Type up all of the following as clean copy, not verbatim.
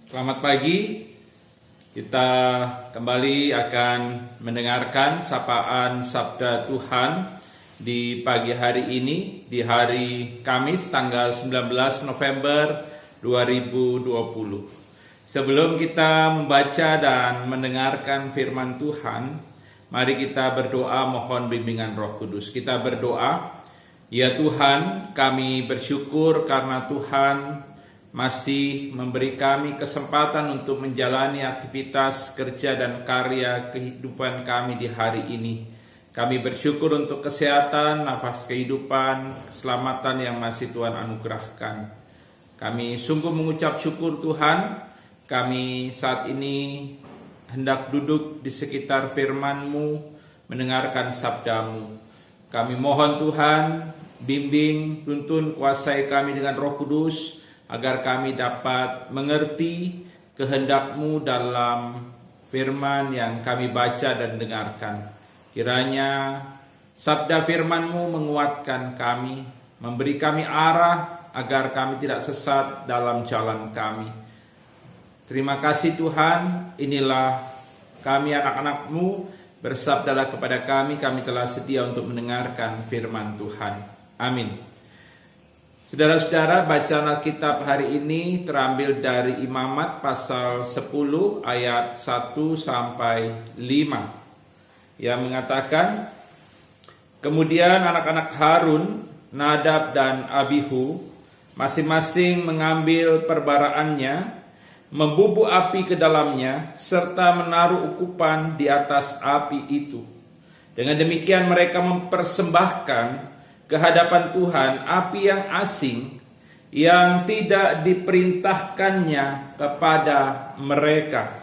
Selamat pagi, kita kembali akan mendengarkan sapaan Sabda Tuhan di pagi hari ini, di hari Kamis tanggal 19 November 2020. Sebelum kita membaca dan mendengarkan firman Tuhan, mari kita berdoa mohon bimbingan Roh Kudus. Kita berdoa, ya Tuhan, kami bersyukur karena Tuhan masih memberi kami kesempatan untuk menjalani aktivitas kerja dan karya kehidupan kami di hari ini. Kami bersyukur untuk kesehatan, nafas kehidupan, keselamatan yang masih Tuhan anugerahkan. Kami sungguh mengucap syukur Tuhan, kami saat ini hendak duduk di sekitar firman-Mu, mendengarkan sabda-Mu. Kami mohon Tuhan, bimbing, tuntun, kuasai kami dengan Roh Kudus, agar kami dapat mengerti kehendak-Mu dalam firman yang kami baca dan dengarkan. Kiranya sabda firman-Mu menguatkan kami, memberi kami arah agar kami tidak sesat dalam jalan kami. Terima kasih Tuhan, inilah kami anak-anak-Mu, bersabdalah kepada kami telah setia untuk mendengarkan firman Tuhan. Amin. Saudara-saudara, bacaan Alkitab hari ini terambil dari Imamat pasal 10 ayat 1 sampai 5 yang mengatakan, kemudian anak-anak Harun, Nadab dan Abihu masing-masing mengambil perbaraannya, membubuk api ke dalamnya serta menaruh ukupan di atas api itu. Dengan demikian mereka mempersembahkan ke hadapan Tuhan api yang asing yang tidak diperintahkannya kepada mereka.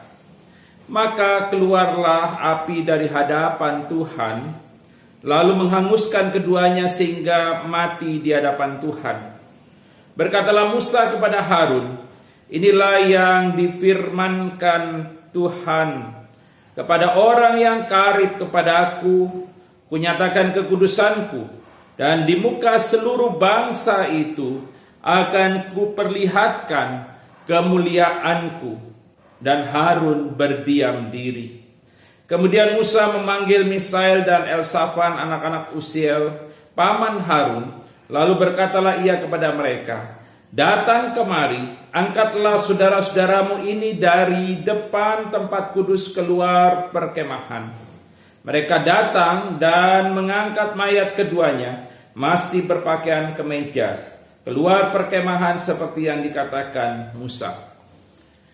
Maka keluarlah api dari hadapan Tuhan, lalu menghanguskan keduanya sehingga mati di hadapan Tuhan. Berkatalah Musa kepada Harun, inilah yang difirmankan Tuhan, kepada orang yang karib kepada aku, kunyatakan kekudusanku, dan di muka seluruh bangsa itu akan kuperlihatkan kemuliaanku. Dan Harun berdiam diri. Kemudian Musa memanggil Misael dan Elsafan anak-anak Uziel, paman Harun. Lalu berkatalah ia kepada mereka, datang kemari, angkatlah saudara-saudaramu ini dari depan tempat kudus keluar perkemahan. Mereka datang dan mengangkat mayat keduanya, masih berpakaian kemeja, keluar perkemahan seperti yang dikatakan Musa.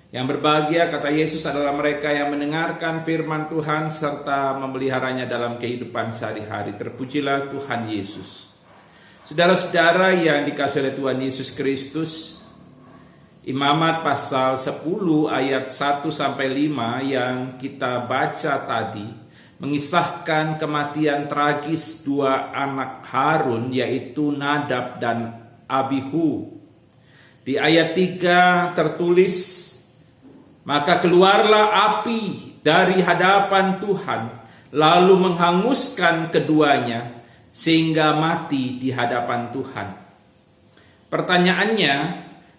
Yang berbahagia, kata Yesus, adalah mereka yang mendengarkan firman Tuhan serta memeliharanya dalam kehidupan sehari-hari. Terpujilah Tuhan Yesus. Saudara-saudara yang dikasihi oleh Tuhan Yesus Kristus, Imamat pasal 10 ayat 1 sampai 5 yang kita baca tadi mengisahkan kematian tragis dua anak Harun, yaitu Nadab dan Abihu. Di ayat 3 tertulis, maka keluarlah api dari hadapan Tuhan, lalu menghanguskan keduanya sehingga mati di hadapan Tuhan. Pertanyaannya,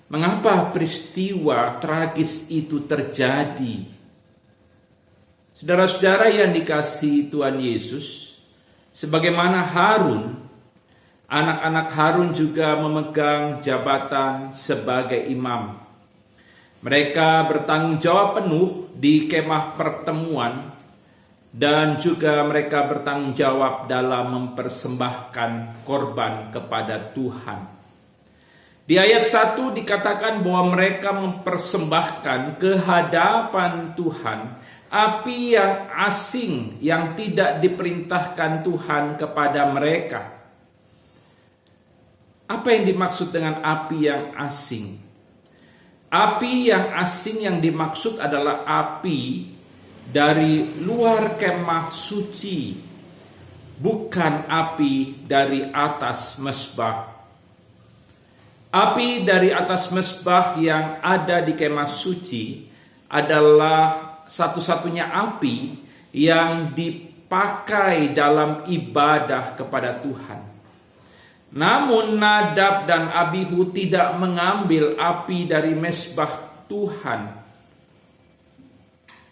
mengapa peristiwa tragis itu terjadi? Saudara-saudara yang dikasihi Tuhan Yesus, sebagaimana Harun, anak-anak Harun juga memegang jabatan sebagai imam. Mereka bertanggung jawab penuh di kemah pertemuan dan juga mereka bertanggung jawab dalam mempersembahkan korban kepada Tuhan. Di ayat 1 dikatakan bahwa mereka mempersembahkan ke hadapan Tuhan api yang asing yang tidak diperintahkan Tuhan kepada mereka. Apa yang dimaksud dengan api yang asing? Api yang asing yang dimaksud adalah api dari luar kemah suci, bukan api dari atas mezbah. Api dari atas mezbah yang ada di kemah suci adalah satu-satunya api yang dipakai dalam ibadah kepada Tuhan. Namun Nadab dan Abihu tidak mengambil api dari mezbah Tuhan.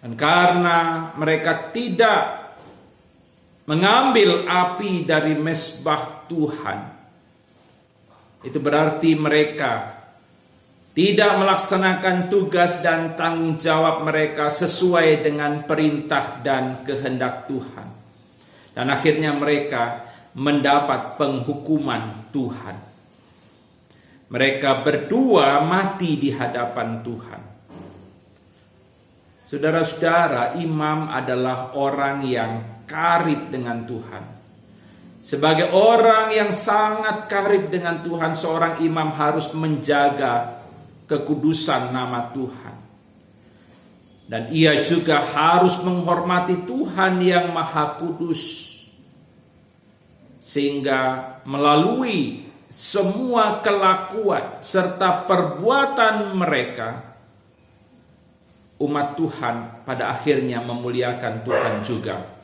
Dan karena mereka tidak mengambil api dari mezbah Tuhan, itu berarti mereka tidak melaksanakan tugas dan tanggung jawab mereka sesuai dengan perintah dan kehendak Tuhan. Dan akhirnya mereka mendapat penghukuman Tuhan. Mereka berdua mati di hadapan Tuhan. Saudara-saudara, imam adalah orang yang karib dengan Tuhan. Sebagai orang yang sangat karib dengan Tuhan, seorang imam harus menjaga kekudusan nama Tuhan. Dan ia juga harus menghormati Tuhan yang Maha Kudus. Sehingga melalui semua kelakuan serta perbuatan mereka, umat Tuhan pada akhirnya memuliakan Tuhan juga.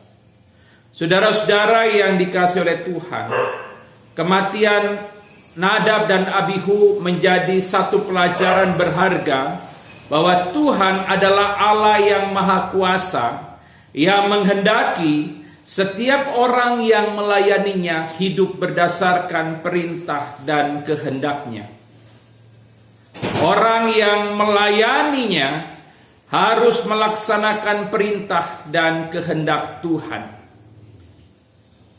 Saudara-saudara yang dikasihi oleh Tuhan, kematian Nadab dan Abihu menjadi satu pelajaran berharga bahwa Tuhan adalah Allah yang Maha Kuasa, yang menghendaki setiap orang yang melayaninya hidup berdasarkan perintah dan kehendaknya. Orang yang melayaninya harus melaksanakan perintah dan kehendak Tuhan.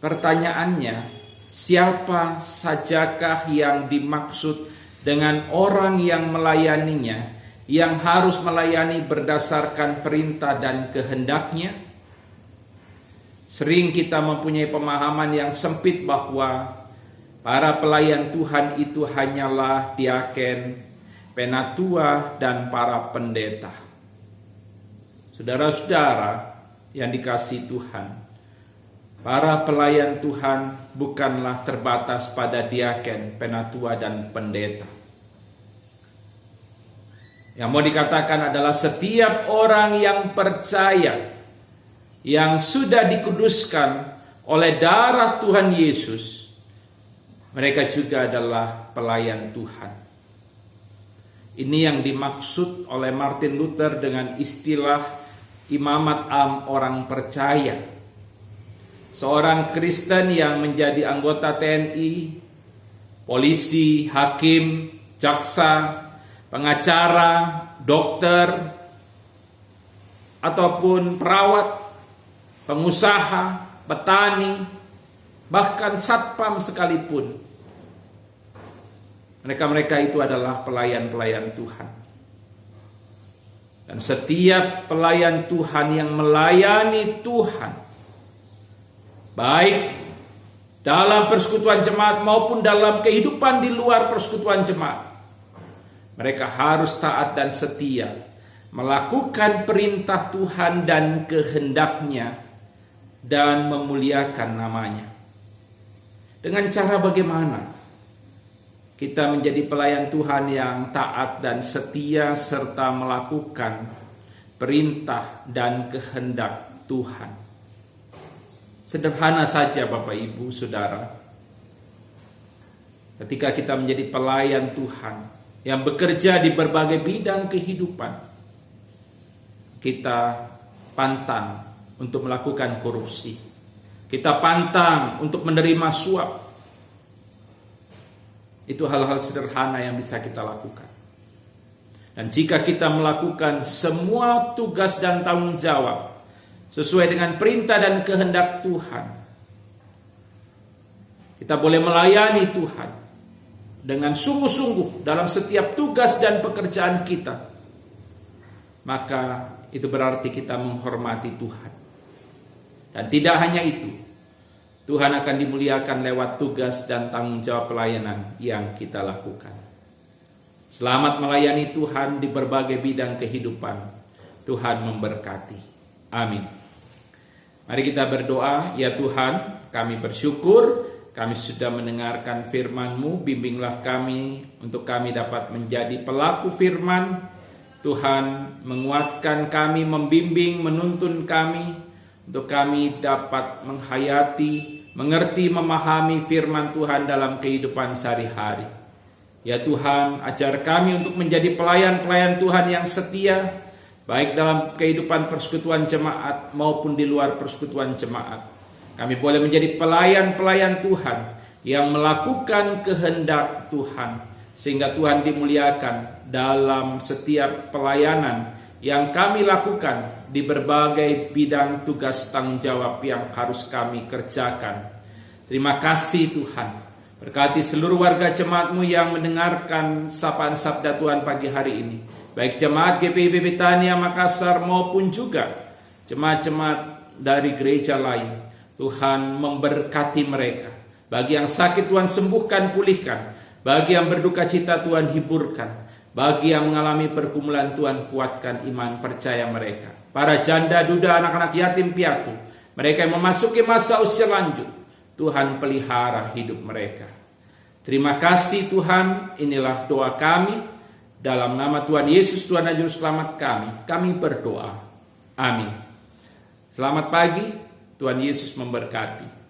Pertanyaannya, siapa sajakah yang dimaksud dengan orang yang melayaninya, yang harus melayani berdasarkan perintah dan kehendaknya? Sering kita mempunyai pemahaman yang sempit bahwa para pelayan Tuhan itu hanyalah diaken, penatua, dan para pendeta. Saudara-saudara yang dikasihi Tuhan, para pelayan Tuhan bukanlah terbatas pada diaken, penatua, dan pendeta. Yang mau dikatakan adalah setiap orang yang percaya, yang sudah dikuduskan oleh darah Tuhan Yesus, mereka juga adalah pelayan Tuhan. Ini yang dimaksud oleh Martin Luther dengan istilah imamat am orang percaya. Seorang Kristen yang menjadi anggota TNI, polisi, hakim, jaksa, pengacara, dokter, ataupun perawat, pengusaha, petani, bahkan satpam sekalipun. Mereka-mereka itu adalah pelayan-pelayan Tuhan. Dan setiap pelayan Tuhan yang melayani Tuhan, baik dalam persekutuan jemaat maupun dalam kehidupan di luar persekutuan jemaat, mereka harus taat dan setia melakukan perintah Tuhan dan kehendaknya dan memuliakan namanya. Dengan cara bagaimana kita menjadi pelayan Tuhan yang taat dan setia serta melakukan perintah dan kehendak Tuhan? Sederhana saja Bapak Ibu Saudara. Ketika kita menjadi pelayan Tuhan yang bekerja di berbagai bidang kehidupan, kita pantang untuk melakukan korupsi. Kita pantang untuk menerima suap. Itu hal-hal sederhana yang bisa kita lakukan. Dan jika kita melakukan semua tugas dan tanggung jawab sesuai dengan perintah dan kehendak Tuhan, kita boleh melayani Tuhan dengan sungguh-sungguh dalam setiap tugas dan pekerjaan kita, maka itu berarti kita menghormati Tuhan. Dan tidak hanya itu, Tuhan akan dimuliakan lewat tugas dan tanggung jawab pelayanan yang kita lakukan. Selamat melayani Tuhan di berbagai bidang kehidupan. Tuhan memberkati. Amin. Mari kita berdoa. Ya Tuhan, kami bersyukur kami sudah mendengarkan firman-Mu. Bimbinglah kami untuk kami dapat menjadi pelaku firman. Tuhan menguatkan kami, membimbing, menuntun kami untuk kami dapat menghayati, mengerti, memahami firman Tuhan dalam kehidupan sehari-hari. Ya Tuhan, ajar kami untuk menjadi pelayan-pelayan Tuhan yang setia, baik dalam kehidupan persekutuan jemaat maupun di luar persekutuan jemaat. Kami boleh menjadi pelayan-pelayan Tuhan yang melakukan kehendak Tuhan, sehingga Tuhan dimuliakan dalam setiap pelayanan yang kami lakukan di berbagai bidang tugas tanggung jawab yang harus kami kerjakan. Terima kasih Tuhan. Berkati seluruh warga jemaat-Mu yang mendengarkan sapaan sabda Tuhan pagi hari ini, baik jemaat GPIB Betania Makassar maupun juga jemaat-jemaat dari gereja lain. Tuhan memberkati mereka. Bagi yang sakit Tuhan sembuhkan, pulihkan. Bagi yang berduka cita Tuhan hiburkan. Bagi yang mengalami pergumulan Tuhan kuatkan iman percaya mereka. Para janda, duda, anak-anak yatim piatu, mereka yang memasuki masa usia lanjut, Tuhan pelihara hidup mereka. Terima kasih Tuhan, inilah doa kami. Dalam nama Tuhan Yesus, Tuhan dan Juru Selamat kami berdoa. Amin. Selamat pagi, Tuhan Yesus memberkati.